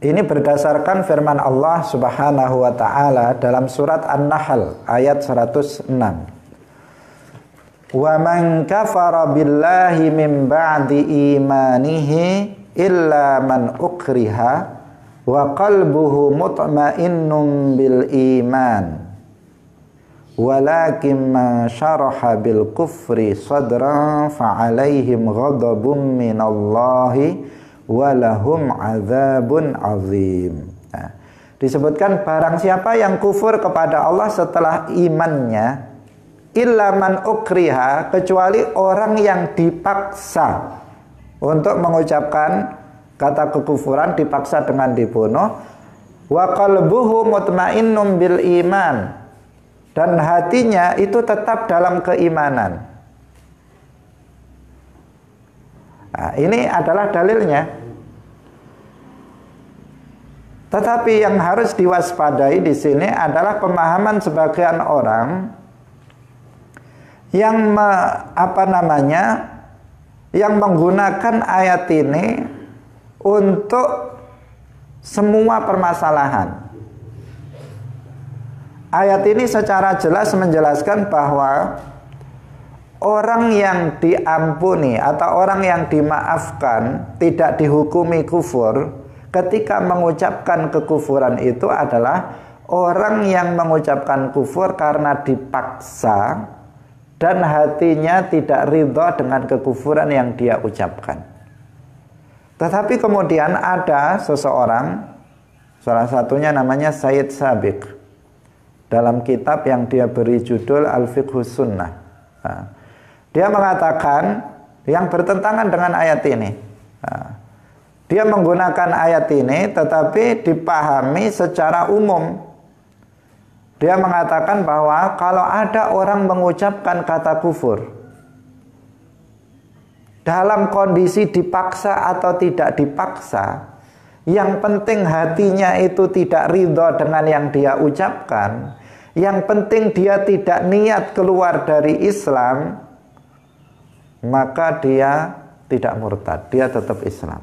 Ini berdasarkan firman Allah Subhanahu wa taala dalam surat An-Nahl ayat 106. Wa man kafara billahi min ba'di imanihi illa man ukriha wa qalbuhu mutmainnun bil iman walakin man syaraha bil kufri sadran fa'alaihim ghadabun minallahi walahum azabun azim. Nah, disebutkan barang siapa yang kufur kepada Allah setelah imannya, illa man ukriha, kecuali orang yang dipaksa untuk mengucapkan kata kekufuran, dipaksa dengan dibunuh, wa qalbuhu mutmainnun bil iman, dan hatinya itu tetap dalam keimanan. Nah, ini adalah dalilnya. Tetapi yang harus diwaspadai di sini adalah pemahaman sebagian orang yang yang menggunakan ayat ini untuk semua permasalahan. Ayat ini secara jelas menjelaskan bahwa orang yang diampuni atau orang yang dimaafkan, tidak dihukumi kufur ketika mengucapkan kekufuran itu adalah orang yang mengucapkan kufur karena dipaksa dan hatinya tidak ridho dengan kekufuran yang dia ucapkan. Tetapi kemudian ada seseorang, salah satunya namanya Sayyid Sabiq, dalam kitab yang dia beri judul Al-Fiqhus Sunnah. Nah, dia mengatakan yang bertentangan dengan ayat ini. Nah, dia menggunakan ayat ini tetapi dipahami secara umum. Dia mengatakan bahwa kalau ada orang mengucapkan kata kufur dalam kondisi dipaksa atau tidak dipaksa, yang penting hatinya itu tidak ridho dengan yang dia ucapkan, yang penting dia tidak niat keluar dari Islam, maka dia tidak murtad, dia tetap Islam.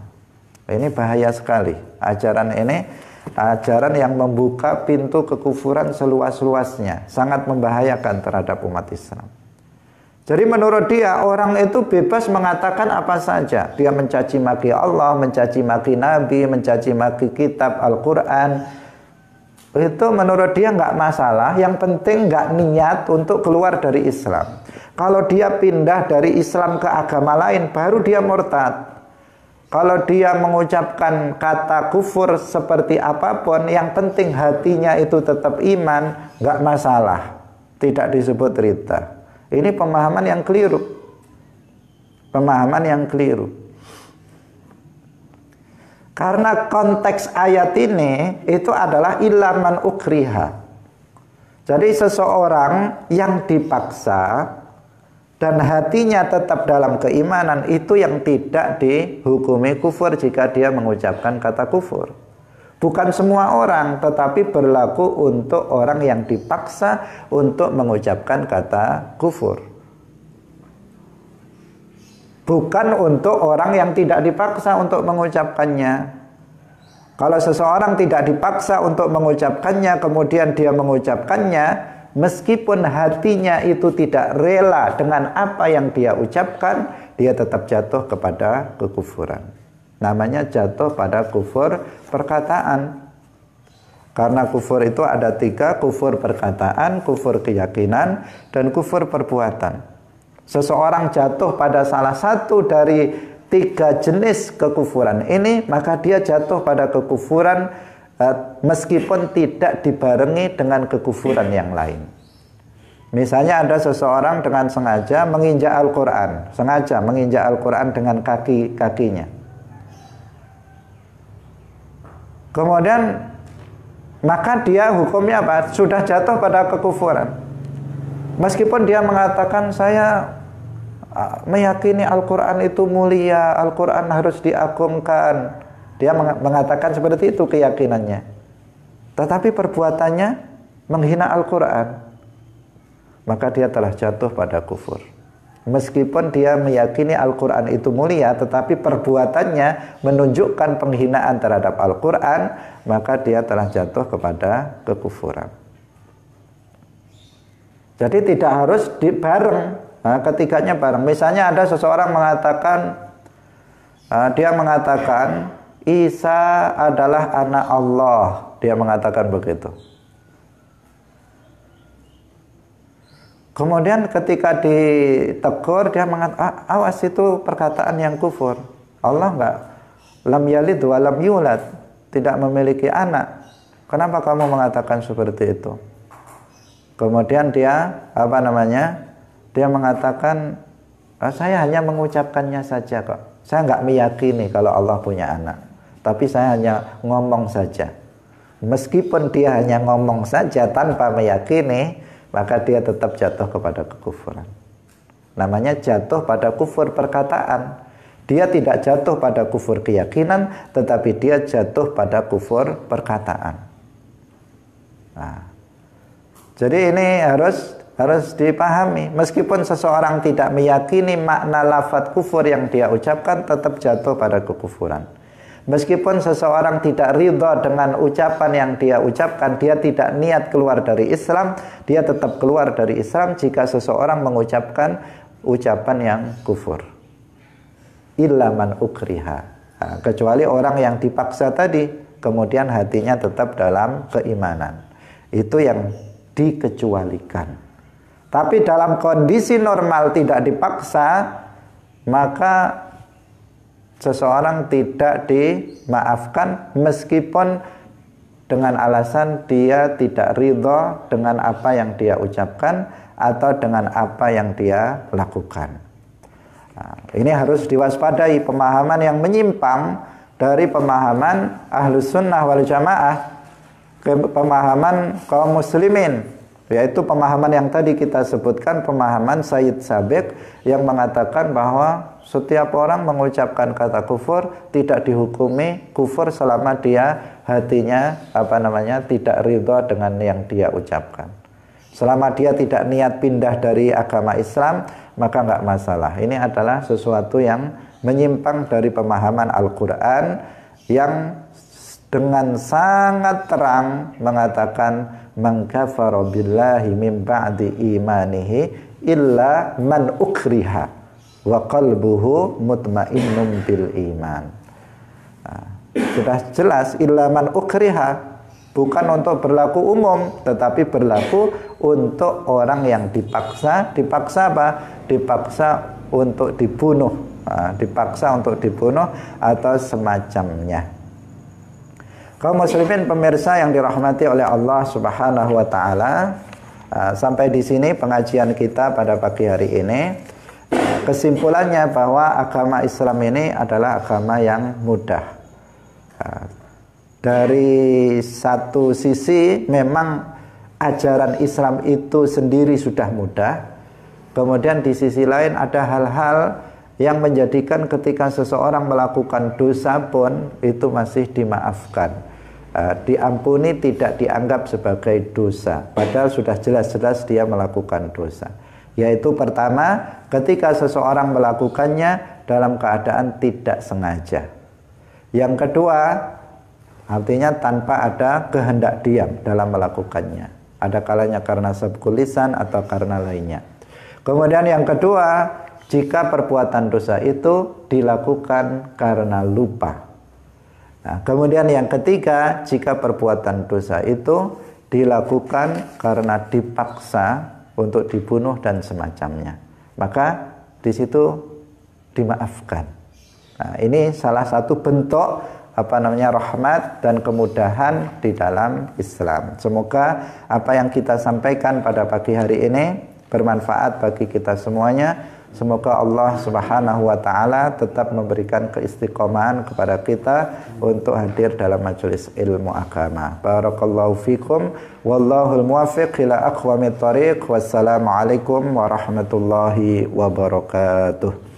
Ini bahaya sekali. Ajaran ini ajaran yang membuka pintu kekufuran seluas-luasnya, sangat membahayakan terhadap umat Islam. Jadi menurut dia, orang itu bebas mengatakan apa saja. Dia mencaci maki Allah, mencaci maki Nabi, mencaci maki kitab Al-Quran. Itu menurut dia nggak masalah. Yang penting nggak niat untuk keluar dari Islam. Kalau dia pindah dari Islam ke agama lain, baru dia murtad. Kalau dia mengucapkan kata kufur seperti apapun, yang penting hatinya itu tetap iman, nggak masalah. Tidak disebut ridha. Ini pemahaman yang keliru. Pemahaman yang keliru. Karena konteks ayat ini itu adalah ilaman ukriha. Jadi seseorang yang dipaksa dan hatinya tetap dalam keimanan, itu yang tidak dihukumi kufur jika dia mengucapkan kata kufur. Bukan semua orang, tetapi berlaku untuk orang yang dipaksa untuk mengucapkan kata kufur. Bukan untuk orang yang tidak dipaksa untuk mengucapkannya. Kalau seseorang tidak dipaksa untuk mengucapkannya, kemudian dia mengucapkannya, meskipun hatinya itu tidak rela dengan apa yang dia ucapkan, dia tetap jatuh kepada kekufuran. Namanya jatuh pada kufur perkataan. Karena kufur itu ada 3, kufur perkataan, kufur keyakinan, dan kufur perbuatan. Seseorang jatuh pada salah satu dari 3 jenis kekufuran ini, maka dia jatuh pada kekufuran meskipun tidak dibarengi dengan kekufuran yang lain. Misalnya ada seseorang dengan sengaja menginjak Al-Quran, sengaja menginjak Al-Quran dengan kakinya. Kemudian maka dia hukumnya apa? Sudah jatuh pada kekufuran. Meskipun dia mengatakan saya meyakini Al-Quran itu mulia, Al-Quran harus diagungkan. Dia mengatakan seperti itu keyakinannya. Tetapi perbuatannya menghina Al-Quran. Maka dia telah jatuh pada kufur. Meskipun dia meyakini Al-Quran itu mulia, tetapi perbuatannya menunjukkan penghinaan terhadap Al-Quran, maka dia telah jatuh kepada kekufuran. Jadi tidak harus bareng, ketiganya bareng. Misalnya ada seseorang mengatakan, dia mengatakan Isa adalah anak Allah, dia mengatakan begitu. Kemudian ketika ditegur, dia mengatakan, awas, itu perkataan yang kufur. Allah enggak, lam yalid wa lam yulad, tidak memiliki anak. Kenapa kamu mengatakan seperti itu? Kemudian dia dia mengatakan, saya hanya mengucapkannya saja kok. Saya enggak meyakini kalau Allah punya anak, tapi saya hanya ngomong saja. Meskipun dia hanya ngomong saja tanpa meyakini, maka dia tetap jatuh kepada kekufuran. Namanya jatuh pada kufur perkataan. Dia tidak jatuh pada kufur keyakinan, tetapi dia jatuh pada kufur perkataan. Nah, jadi ini harus dipahami. Meskipun seseorang tidak meyakini makna lafaz kufur yang dia ucapkan, tetap jatuh pada kekufuran. Meskipun seseorang tidak ridha dengan ucapan yang dia ucapkan, dia tidak niat keluar dari Islam, dia tetap keluar dari Islam jika seseorang mengucapkan ucapan yang kufur. Illa man ukriha. Nah, kecuali orang yang dipaksa tadi, kemudian hatinya tetap dalam keimanan. Itu yang dikecualikan. Tapi dalam kondisi normal tidak dipaksa, maka seseorang tidak dimaafkan meskipun dengan alasan dia tidak ridha dengan apa yang dia ucapkan atau dengan apa yang dia lakukan. Nah, ini harus diwaspadai pemahaman yang menyimpang dari pemahaman Ahlus Sunnah wal Jamaah ke pemahaman kaum muslimin, yaitu pemahaman yang tadi kita sebutkan, pemahaman Sayyid Sabiq yang mengatakan bahwa setiap orang mengucapkan kata kufur tidak dihukumi kufur selama dia hatinya tidak ridha dengan yang dia ucapkan. Selama dia tidak niat pindah dari agama Islam, maka enggak masalah. Ini adalah sesuatu yang menyimpang dari pemahaman Al-Quran yang dengan sangat terang mengatakan man kafara billahi min ba'di imanihi illa man ukriha wa qalbuhu mutmainnun bil iman. Sudah jelas illa man ukriha, bukan untuk berlaku umum, tetapi berlaku untuk orang yang dipaksa. Dipaksa apa? Dipaksa untuk dibunuh, dipaksa untuk dibunuh atau semacamnya. Kaum muslimin pemirsa yang dirahmati oleh Allah Subhanahu wa taala, sampai di sini pengajian kita pada pagi hari ini. Kesimpulannya bahwa agama Islam ini adalah agama yang mudah. Dari satu sisi memang ajaran Islam itu sendiri sudah mudah. Kemudian di sisi lain ada hal-hal yang menjadikan ketika seseorang melakukan dosa pun itu masih dimaafkan, diampuni, tidak dianggap sebagai dosa, padahal sudah jelas-jelas dia melakukan dosa. Yaitu pertama, ketika seseorang melakukannya dalam keadaan tidak sengaja. Yang kedua, artinya tanpa ada kehendak diam dalam melakukannya, ada kalanya karena sabqul lisan atau karena lainnya. Kemudian yang kedua, jika perbuatan dosa itu dilakukan karena lupa. Nah, kemudian yang ketiga, jika perbuatan dosa itu dilakukan karena dipaksa untuk dibunuh dan semacamnya, maka di situ dimaafkan. Nah, ini salah satu bentuk rahmat dan kemudahan di dalam Islam. Semoga apa yang kita sampaikan pada pagi hari ini bermanfaat bagi kita semuanya. Semoga Allah Subhanahu wa taala tetap memberikan keistiqomahan kepada kita untuk hadir dalam majelis ilmu agama. Barakallahu fikum wallahul muwaffiq ila aqwamit thoriq. Wassalamualaikum warahmatullahi wabarakatuh.